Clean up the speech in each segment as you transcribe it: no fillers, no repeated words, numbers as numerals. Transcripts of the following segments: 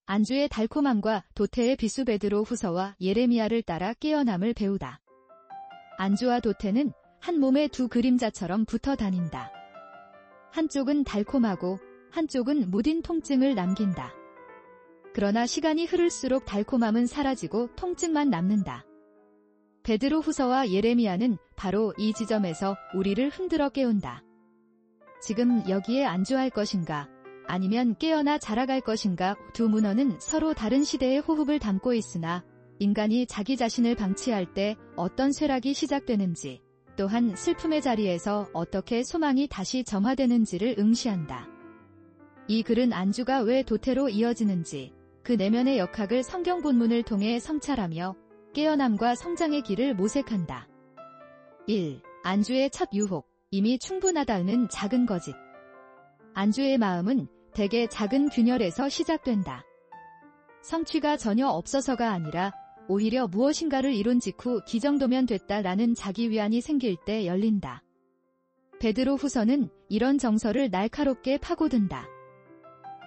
안주의 달콤함과 도태의 비수 베드로 후서와 예레미야를 따라 깨어남을 배우다. 안주와 도태는 한 몸의 두 그림자처럼 붙어 다닌다. 한쪽은 달콤하고 한쪽은 무딘 통증을 남긴다. 그러나 시간이 흐를수록 달콤함은 사라지고 통증만 남는다. 베드로 후서와 예레미야는 바로 이 지점에서 우리를 흔들어 깨운다. 지금 여기에 안주할 것인가? 아니면 깨어나 자라갈 것인가? 두 문헌은 서로 다른 시대의 호흡을 담고 있으나 인간이 자기 자신을 방치할 때 어떤 쇠락이 시작되는지, 또한 슬픔의 자리에서 어떻게 소망이 다시 점화되는지를 응시한다. 이 글은 안주가 왜 도태로 이어지는지, 그 내면의 역학을 성경 본문을 통해 성찰하며 깨어남과 성장의 길을 모색한다. 1. 안주의 첫 유혹, 이미 충분하다는 작은 거짓. 안주의 마음은 대개 작은 균열에서 시작된다. 성취가 전혀 없어서가 아니라 오히려 무엇인가를 이룬 직후 이 정도면 됐다라는 자기 위안이 생길 때 열린다. 베드로 후서는 이런 정서를 날카롭게 파고든다.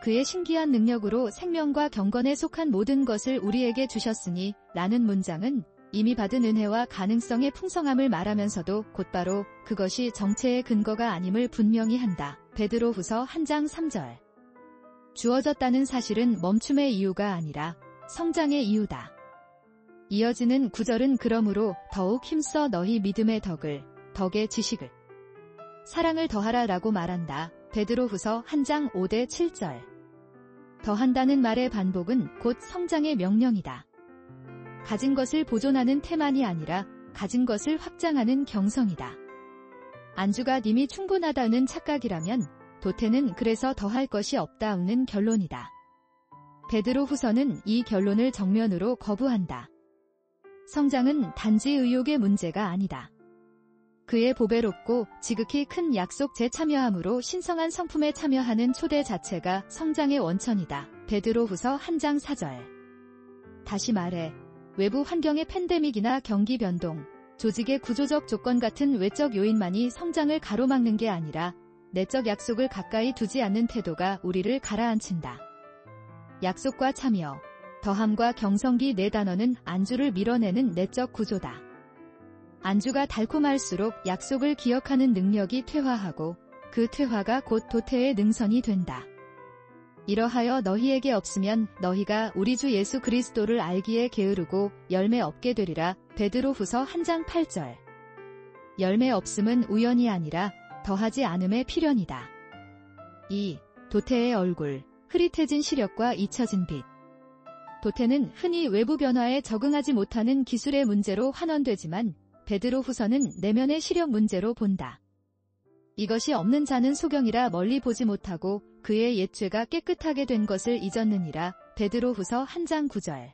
그의 신기한 능력으로 생명과 경건에 속한 모든 것을 우리에게 주셨으니 라는 문장은 이미 받은 은혜와 가능성의 풍성함을 말하면서도 곧바로 그것이 정체의 근거가 아님을 분명히 한다. 베드로 후서 1장 3절. 주어졌다는 사실은 멈춤의 이유가 아니라 성장의 이유다. 이어지는 구절은 그러므로 더욱 힘써 너희 믿음의 덕의 지식을, 사랑을 더하라 라고 말한다. 베드로 후서 1장 5대 7절. 더한다는 말의 반복은 곧 성장의 명령이다. 가진 것을 보존하는 태만이 아니라 가진 것을 확장하는 경성이다. 안주가 이미 충분하다는 착각이라면 도태는 그래서 더할 것이 없다는 결론이다. 베드로 후서는 이 결론을 정면으로 거부한다. 성장은 단지 의욕의 문제가 아니다. 그의 보배롭고 지극히 큰 약속 재참여함으로 신성한 성품에 참여하는 초대 자체가 성장의 원천이다. 베드로 후서 1장 4절. 다시 말해, 외부 환경의 팬데믹이나 경기 변동, 조직의 구조적 조건 같은 외적 요인만이 성장을 가로막는 게 아니라 내적 약속을 가까이 두지 않는 태도가 우리를 가라앉힌다. 약속과 참여, 더함과 경성기 네 단어는 안주를 밀어내는 내적 구조다. 안주가 달콤할수록 약속을 기억하는 능력이 퇴화하고 그 퇴화가 곧 도태의 능선이 된다. 이러하여 너희에게 없으면 너희가 우리 주 예수 그리스도를 알기에 게으르고 열매 없게 되리라. 베드로 후서 1장 8절. 열매 없음은 우연이 아니라 더하지 않음의 필연이다. 2. 도태의 얼굴, 흐릿해진 시력과 잊혀진 빛. 도태는 흔히 외부 변화에 적응하지 못하는 기술의 문제로 환원되지만 베드로 후서는 내면의 시력 문제로 본다. 이것이 없는 자는 소경이라 멀리 보지 못하고 그의 옛죄가 깨끗하게 된 것을 잊었느니라. 베드로 후서 1장 9절.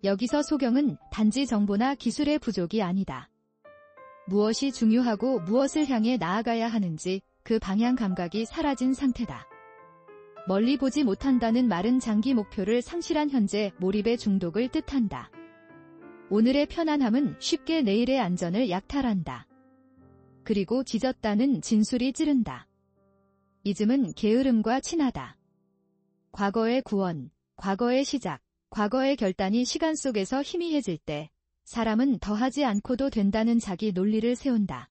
여기서 소경은 단지 정보나 기술의 부족이 아니다. 무엇이 중요하고 무엇을 향해 나아가야 하는지 그 방향 감각이 사라진 상태다. 멀리 보지 못한다는 말은 장기 목표를 상실한 현재 몰입의 중독을 뜻한다. 오늘의 편안함은 쉽게 내일의 안전을 약탈한다. 그리고 짖었다는 진술이 찌른다. 잊음은 게으름과 친하다. 과거의 구원, 과거의 시작, 과거의 결단이 시간 속에서 희미해질 때 사람은 더하지 않고도 된다는 자기 논리를 세운다.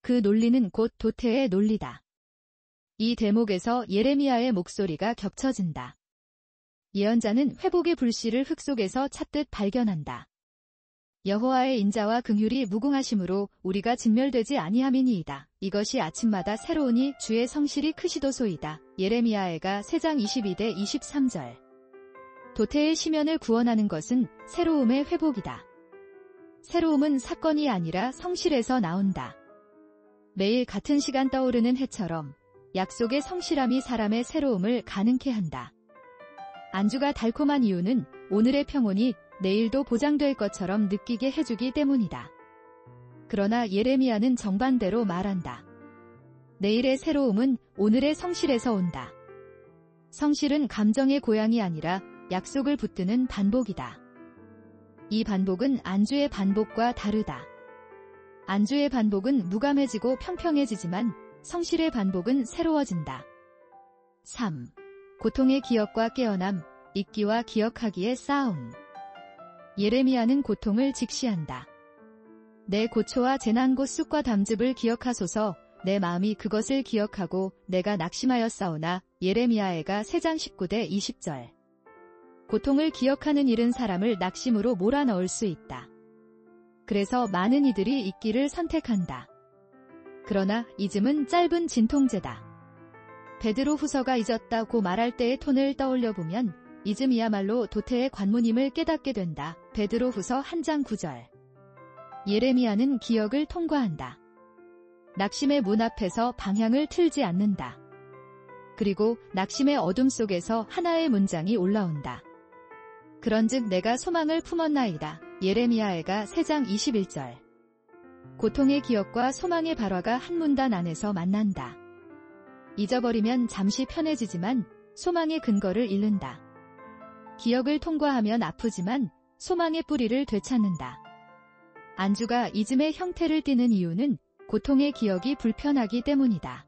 그 논리는 곧 도태의 논리다. 이 대목에서 예레미야의 목소리가 겹쳐진다. 예언자는 회복의 불씨를 흙 속에서 찾듯 발견한다. 여호와의 인자와 긍휼이 무궁하심으로 우리가 진멸되지 아니함이니이다. 이것이 아침마다 새로우니 주의 성실이 크시도소이다. 예레미야애가 3장 22대 23절. 도태의 시면을 구원하는 것은 새로움의 회복이다. 새로움은 사건이 아니라 성실에서 나온다. 매일 같은 시간 떠오르는 해처럼 약속의 성실함이 사람의 새로움을 가능케 한다. 안주가 달콤한 이유는 오늘의 평온이 내일도 보장될 것처럼 느끼게 해주기 때문이다. 그러나 예레미야는 정반대로 말한다. 내일의 새로움은 오늘의 성실에서 온다. 성실은 감정의 고향이 아니라 약속을 붙드는 반복이다. 이 반복은 안주의 반복과 다르다. 안주의 반복은 무감해지고 평평해지지만 성실의 반복은 새로워진다. 3. 고통의 기억과 깨어남, 잊기와 기억하기의 싸움. 예레미야는 고통을 직시한다. 내 고초와 재난고 쑥과 담즙을 기억하소서. 내 마음이 그것을 기억하고 내가 낙심하였사오나. 예레미야애가 3장 19대 20절. 고통을 기억하는 일은 사람을 낙심으로 몰아넣을 수 있다. 그래서 많은 이들이 잊기를 선택한다. 그러나 잊음은 짧은 진통제다. 베드로 후서가 잊었다고 말할 때의 톤을 떠올려보면 잊음이야말로 도태의 관문임을 깨닫게 된다. 베드로 후서 1장 9절. 예레미야는 기억을 통과한다. 낙심의 문 앞에서 방향을 틀지 않는다. 그리고 낙심의 어둠 속에서 하나의 문장이 올라온다. 그런즉 내가 소망을 품었나이다. 예레미야애가 3장 21절. 고통의 기억과 소망의 발화가 한 문단 안에서 만난다. 잊어버리면 잠시 편해지지만 소망의 근거를 잃는다. 기억을 통과하면 아프지만 소망의 뿌리를 되찾는다. 안주가 잊음의 형태를 띠는 이유는 고통의 기억이 불편하기 때문이다.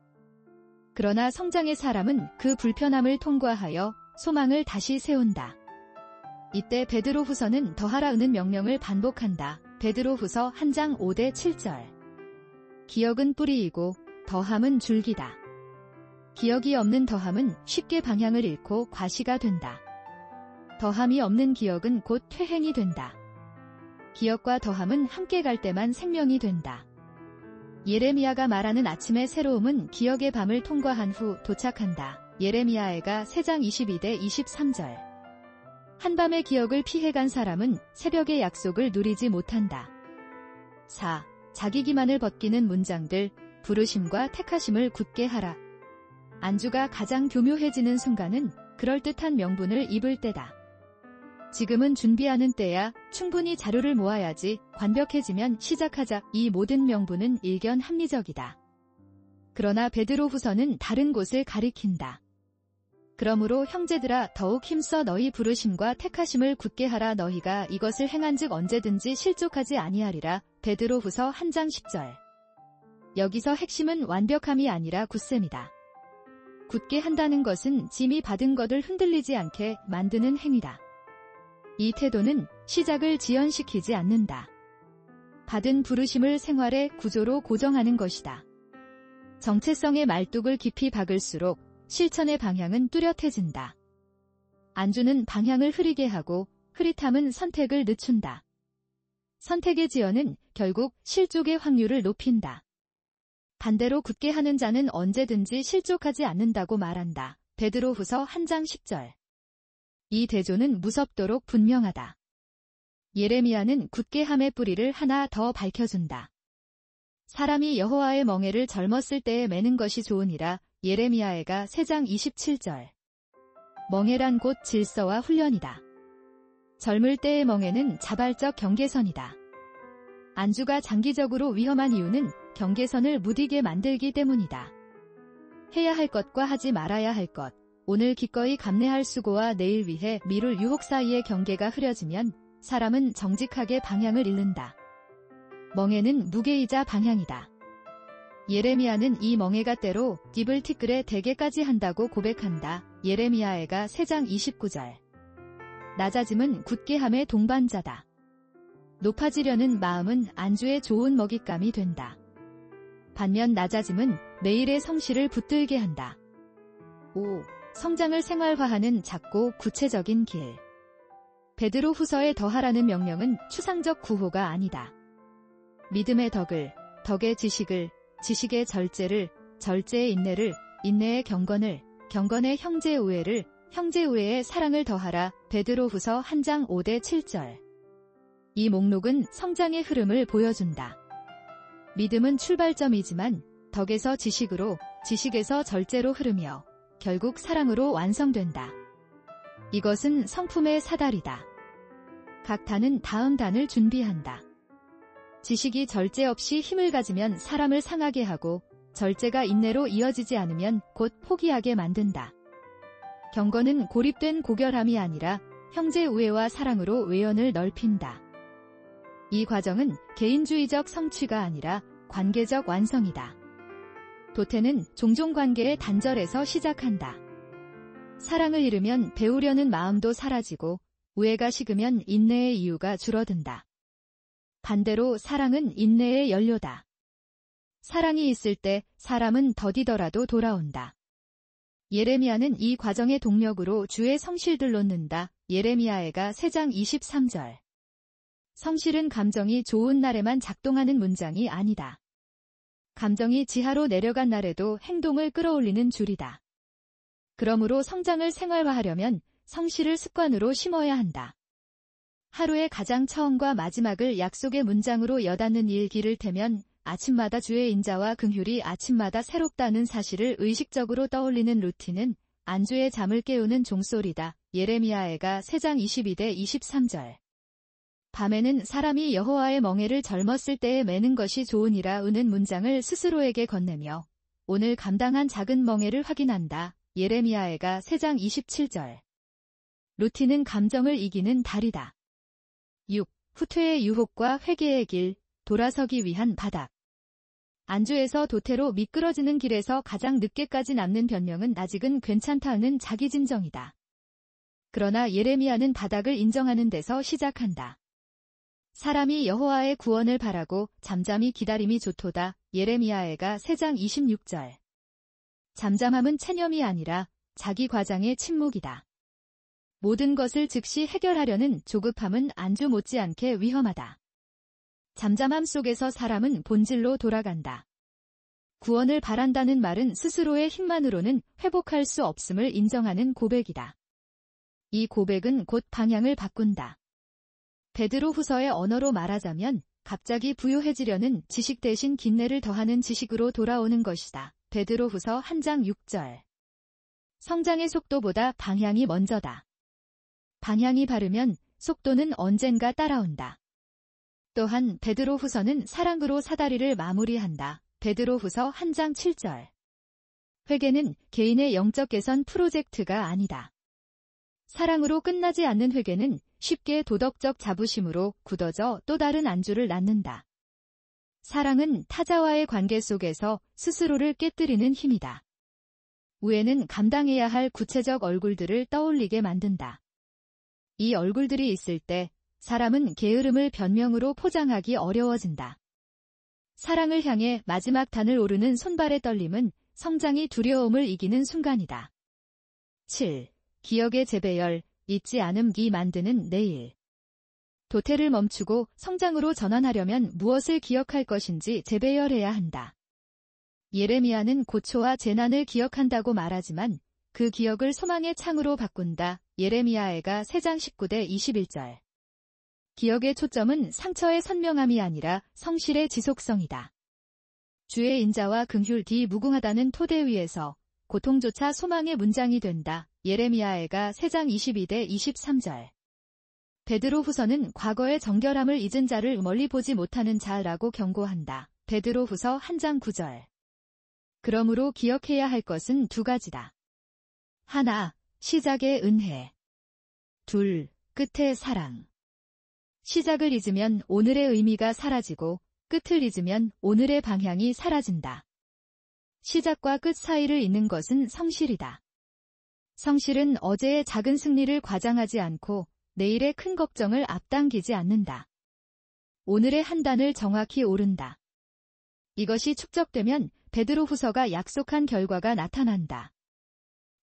그러나 성장의 사람은 그 불편함을 통과하여 소망을 다시 세운다. 이때 베드로 후서는 더하라는 명령을 반복한다. 베드로 후서 1장 5대 7절. 기억은 뿌리이고 더함은 줄기다. 기억이 없는 더함은 쉽게 방향을 잃고 과시가 된다. 더함이 없는 기억은 곧 퇴행이 된다. 기억과 더함은 함께 갈 때만 생명이 된다. 예레미야가 말하는 아침의 새로움은 기억의 밤을 통과한 후 도착한다. 예레미야애가 3장 22대 23절. 한밤의 기억을 피해간 사람은 새벽의 약속을 누리지 못한다. 4. 자기 기만을 벗기는 문장들. 부르심과 택하심을 굳게 하라. 안주가 가장 교묘해지는 순간은 그럴듯한 명분을 입을 때다. 지금은 준비하는 때야. 충분히 자료를 모아야지. 완벽해지면 시작하자. 이 모든 명분은 일견 합리적이다. 그러나 베드로 후서는 다른 곳을 가리킨다. 그러므로 형제들아 더욱 힘써 너희 부르심과 택하심을 굳게 하라. 너희가 이것을 행한즉 언제든지 실족하지 아니하리라. 베드로 후서 1장 10절. 여기서 핵심은 완벽함이 아니라 굳셈이다. 굳게 한다는 것은 짐이 받은 것을 흔들리지 않게 만드는 행위다. 이 태도는 시작을 지연시키지 않는다. 받은 부르심을 생활의 구조로 고정하는 것이다. 정체성의 말뚝을 깊이 박을수록 실천의 방향은 뚜렷해진다. 안주는 방향을 흐리게 하고 흐릿함은 선택을 늦춘다. 선택의 지연은 결국 실족의 확률을 높인다. 반대로 굳게 하는 자는 언제든지 실족하지 않는다고 말한다. 베드로 후서 1장 10절. 이 대조는 무섭도록 분명하다. 예레미야는 굳게 함의 뿌리를 하나 더 밝혀준다. 사람이 여호와의 멍에를 젊었을 때에 매는 것이 좋으니라. 예레미야애가 3장 27절. 멍에란 곧 질서와 훈련이다. 젊을 때의 멍에는 자발적 경계선이다. 안주가 장기적으로 위험한 이유는 경계선을 무디게 만들기 때문이다. 해야 할 것과 하지 말아야 할 것, 오늘 기꺼이 감내할 수고와 내일 위해 미룰 유혹 사이의 경계가 흐려지면 사람은 정직하게 방향을 잃는다. 멍에는 무게이자 방향이다. 예레미야는 이 멍에가 때로 딥을 티끌에 대게까지 한다고 고백한다. 예레미야애가 3장 29절. 낮아짐은 굳게 함의 동반자다. 높아지려는 마음은 안주의 좋은 먹잇감이 된다. 반면 낮아짐은 매일의 성실을 붙들게 한다. 5. 성장을 생활화하는 작고 구체적인 길. 베드로 후서에 더하라는 명령은 추상적 구호가 아니다. 믿음의 덕을, 덕의 지식을, 지식의 절제를, 절제의 인내를, 인내의 경건을, 경건의 형제 우애를, 형제 우애의 사랑을 더하라. 베드로 후서 1장 5대 7절. 이 목록은 성장의 흐름을 보여준다. 믿음은 출발점이지만 덕에서 지식으로, 지식에서 절제로 흐르며 결국 사랑으로 완성된다. 이것은 성품의 사다리다. 각 단은 다음 단을 준비한다. 지식이 절제 없이 힘을 가지면 사람을 상하게 하고 절제가 인내로 이어지지 않으면 곧 포기하게 만든다. 경건은 고립된 고결함이 아니라 형제 우애와 사랑으로 외연을 넓힌다. 이 과정은 개인주의적 성취가 아니라 관계적 완성이다. 도태는 종종 관계의 단절에서 시작한다. 사랑을 잃으면 배우려는 마음도 사라지고 우애가 식으면 인내의 이유가 줄어든다. 반대로 사랑은 인내의 연료다. 사랑이 있을 때 사람은 더디더라도 돌아온다. 예레미야는 이 과정의 동력으로 주의 성실들 놓는다. 예레미야애가 3장 23절. 성실은 감정이 좋은 날에만 작동하는 문장이 아니다. 감정이 지하로 내려간 날에도 행동을 끌어올리는 줄이다. 그러므로 성장을 생활화하려면 성실을 습관으로 심어야 한다. 하루의 가장 처음과 마지막을 약속의 문장으로 여닫는 일기를 태면 아침마다 주의 인자와 긍휼이 아침마다 새롭다는 사실을 의식적으로 떠올리는 루틴은 안주의 잠을 깨우는 종소리다. 예레미야애가 3장 22대 23절. 밤에는 사람이 여호와의 멍에를 젊었을 때에 매는 것이 좋으니라 우는 문장을 스스로에게 건네며 오늘 감당한 작은 멍에를 확인한다. 예레미야애가 3장 27절. 루틴은 감정을 이기는 달이다. 6. 후퇴의 유혹과 회개의 길, 돌아서기 위한 바닥. 안주에서 도태로 미끄러지는 길에서 가장 늦게까지 남는 변명은 아직은 괜찮다는 자기진정이다. 그러나 예레미야는 바닥을 인정하는 데서 시작한다. 사람이 여호와의 구원을 바라고 잠잠히 기다림이 좋도다. 예레미야애가 3장 26절. 잠잠함은 체념이 아니라 자기 과장의 침묵이다. 모든 것을 즉시 해결하려는 조급함은 안주 못지않게 위험하다. 잠잠함 속에서 사람은 본질로 돌아간다. 구원을 바란다는 말은 스스로의 힘만으로는 회복할 수 없음을 인정하는 고백이다. 이 고백은 곧 방향을 바꾼다. 베드로후서의 언어로 말하자면 갑자기 부유해지려는 지식 대신 긴내를 더하는 지식으로 돌아오는 것이다. 베드로후서 1장 6절. 성장의 속도보다 방향이 먼저다. 방향이 바르면 속도는 언젠가 따라온다. 또한 베드로후서는 사랑으로 사다리를 마무리한다. 베드로후서 1장 7절. 회개는 개인의 영적 개선 프로젝트가 아니다. 사랑으로 끝나지 않는 회개는 쉽게 도덕적 자부심으로 굳어져 또 다른 안주를 낳는다. 사랑은 타자와의 관계 속에서 스스로를 깨뜨리는 힘이다. 우애는 감당해야 할 구체적 얼굴들을 떠올리게 만든다. 이 얼굴들이 있을 때 사람은 게으름을 변명으로 포장하기 어려워진다. 사랑을 향해 마지막 단을 오르는 손발의 떨림은 성장이 두려움을 이기는 순간이다. 7. 기억의 재배열, 잊지 않음이 만드는 내일. 도태를 멈추고 성장으로 전환하려면 무엇을 기억할 것인지 재배열해야 한다. 예레미야는 고초와 재난을 기억한다고 말하지만 그 기억을 소망의 창으로 바꾼다. 예레미야애가 3장 19대 21절. 기억의 초점은 상처의 선명함이 아니라 성실의 지속성이다. 주의 인자와 긍휼 뒤 무궁하다는 토대 위에서 고통조차 소망의 문장이 된다. 예레미야애가 3장 22대 23절. 베드로후서는 과거의 정결함을 잊은 자를 멀리 보지 못하는 자라고 경고한다. 베드로후서 1장 9절. 그러므로 기억해야 할 것은 두 가지다. 하나, 시작의 은혜. 둘, 끝의 사랑. 시작을 잊으면 오늘의 의미가 사라지고 끝을 잊으면 오늘의 방향이 사라진다. 시작과 끝 사이를 잇는 것은 성실이다. 성실은 어제의 작은 승리를 과장하지 않고 내일의 큰 걱정을 앞당기지 않는다. 오늘의 한 단을 정확히 오른다. 이것이 축적되면 베드로후서가 약속한 결과가 나타난다.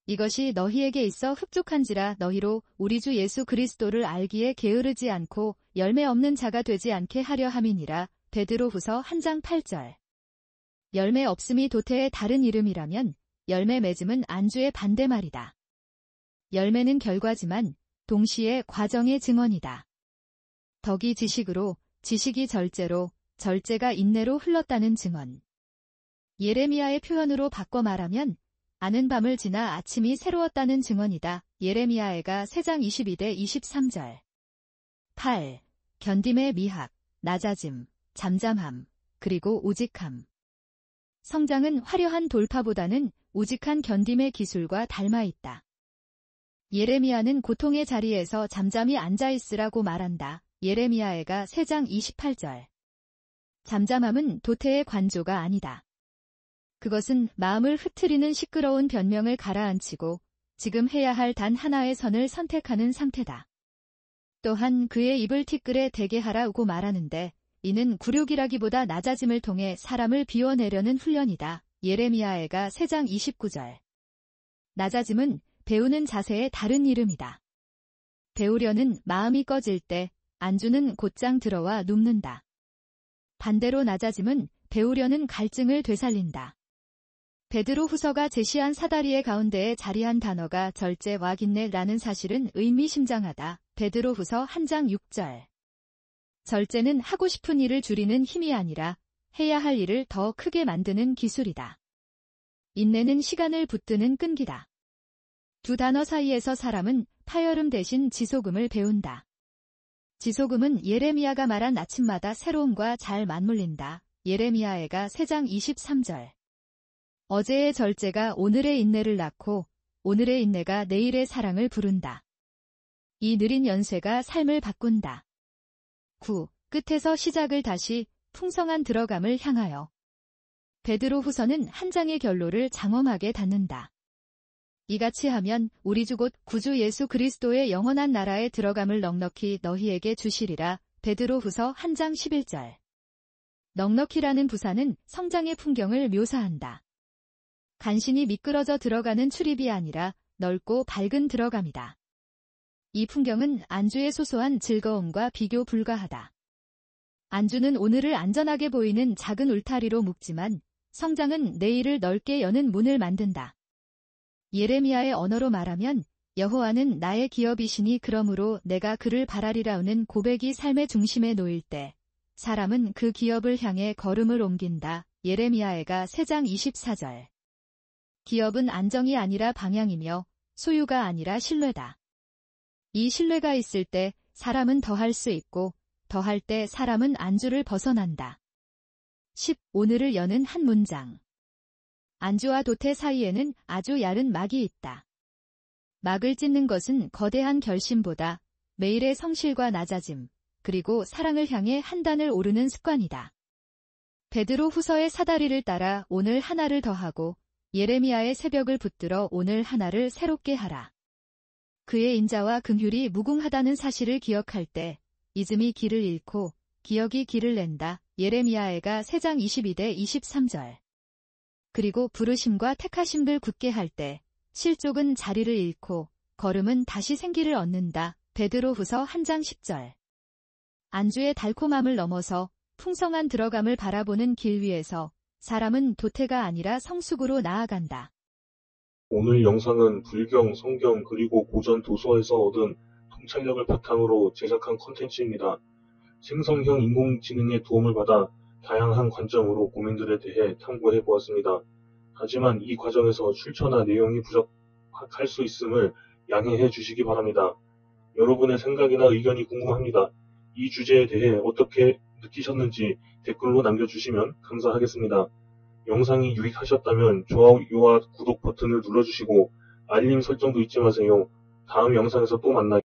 이것이 너희에게 있어 흡족한지라 너희로 우리 주 예수 그리스도를 알기에 게으르지 않고 열매 없는 자가 되지 않게 하려 함이니라. 베드로후서 1장 8절. 열매 없음이 도태의 다른 이름이라면 열매 맺음은 안주의 반대말이다. 열매는 결과지만 동시에 과정의 증언이다. 덕이 지식으로, 지식이 절제로, 절제가 인내로 흘렀다는 증언. 예레미야의 표현으로 바꿔 말하면 아는 밤을 지나 아침이 새로웠다는 증언이다. 예레미야애가 3장 22대 23절. 8. 견딤의 미학, 낮아짐, 잠잠함, 그리고 우직함. 성장은 화려한 돌파보다는 우직한 견딤의 기술과 닮아 있다. 예레미야는 고통의 자리에서 잠잠히 앉아있으라고 말한다. 예레미야애가 3장 28절. 잠잠함은 도태의 관조가 아니다. 그것은 마음을 흐트리는 시끄러운 변명을 가라앉히고 지금 해야 할 단 하나의 선을 선택하는 상태다. 또한 그의 입을 티끌에 대게 하라고 말하는데 이는 굴욕이라기보다 낮아짐을 통해 사람을 비워내려는 훈련이다. 예레미야애가 3장 29절. 낮아짐은 배우는 자세의 다른 이름이다. 배우려는 마음이 꺼질 때 안주는 곧장 들어와 눕는다. 반대로 낮아짐은 배우려는 갈증을 되살린다. 베드로 후서가 제시한 사다리의 가운데에 자리한 단어가 절제 와긴네라는 사실은 의미심장하다. 베드로 후서 1장 6절. 절제는 하고 싶은 일을 줄이는 힘이 아니라 해야 할 일을 더 크게 만드는 기술이다. 인내는 시간을 붙드는 끈기다. 두 단어 사이에서 사람은 파열음 대신 지속음을 배운다. 지속음은 예레미야가 말한 아침마다 새로움과 잘 맞물린다. 예레미야애가 3장 23절. 어제의 절제가 오늘의 인내를 낳고 오늘의 인내가 내일의 사랑을 부른다. 이 느린 연쇄가 삶을 바꾼다. 9. 끝에서 시작을 다시 풍성한 들어감을 향하여. 베드로 후서는 한 장의 결로를 장엄하게 닫는다. 이같이 하면 우리 주 곧 구주 예수 그리스도의 영원한 나라에 들어감을 넉넉히 너희에게 주시리라. 베드로 후서 1장 11절. 넉넉히라는 부사는 성장의 풍경을 묘사한다. 간신히 미끄러져 들어가는 출입이 아니라 넓고 밝은 들어감이다. 이 풍경은 안주의 소소한 즐거움과 비교 불가하다. 안주는 오늘을 안전하게 보이는 작은 울타리로 묶지만 성장은 내일을 넓게 여는 문을 만든다. 예레미야의 언어로 말하면 여호와는 나의 기업이시니 그러므로 내가 그를 바라리라는 고백이 삶의 중심에 놓일 때 사람은 그 기업을 향해 걸음을 옮긴다. 예레미야애가 3장 24절. 기업은 안정이 아니라 방향이며 소유가 아니라 신뢰다. 이 신뢰가 있을 때 사람은 더할 수 있고 더할 때 사람은 안주를 벗어난다. 10. 오늘을 여는 한 문장. 안주와 도태 사이에는 아주 얇은 막이 있다. 막을 찢는 것은 거대한 결심보다 매일의 성실과 낮아짐, 그리고 사랑을 향해 한 단을 오르는 습관이다. 베드로 후서의 사다리를 따라 오늘 하나를 더하고 예레미야의 새벽을 붙들어 오늘 하나를 새롭게 하라. 그의 인자와 긍휼이 무궁하다는 사실을 기억할 때 잊음이 길을 잃고 기억이 길을 낸다. 예레미야애가 3장 22대 23절. 그리고 부르심과 택하심을 굳게 할 때 실족은 자리를 잃고 걸음은 다시 생기를 얻는다. 베드로 후서 1장 10절. 안주의 달콤함을 넘어서 풍성한 들어감을 바라보는 길 위에서 사람은 도태가 아니라 성숙으로 나아간다. 오늘 영상은 불경, 성경 그리고 고전 도서에서 얻은 통찰력을 바탕으로 제작한 콘텐츠입니다. 생성형 인공지능의 도움을 받아 다양한 관점으로 고민들에 대해 탐구해 보았습니다. 하지만 이 과정에서 출처나 내용이 부족할 수 있음을 양해해 주시기 바랍니다. 여러분의 생각이나 의견이 궁금합니다. 이 주제에 대해 어떻게 느끼셨는지 댓글로 남겨주시면 감사하겠습니다. 영상이 유익하셨다면 좋아요와 구독 버튼을 눌러주시고 알림 설정도 잊지 마세요. 다음 영상에서 또 만나요.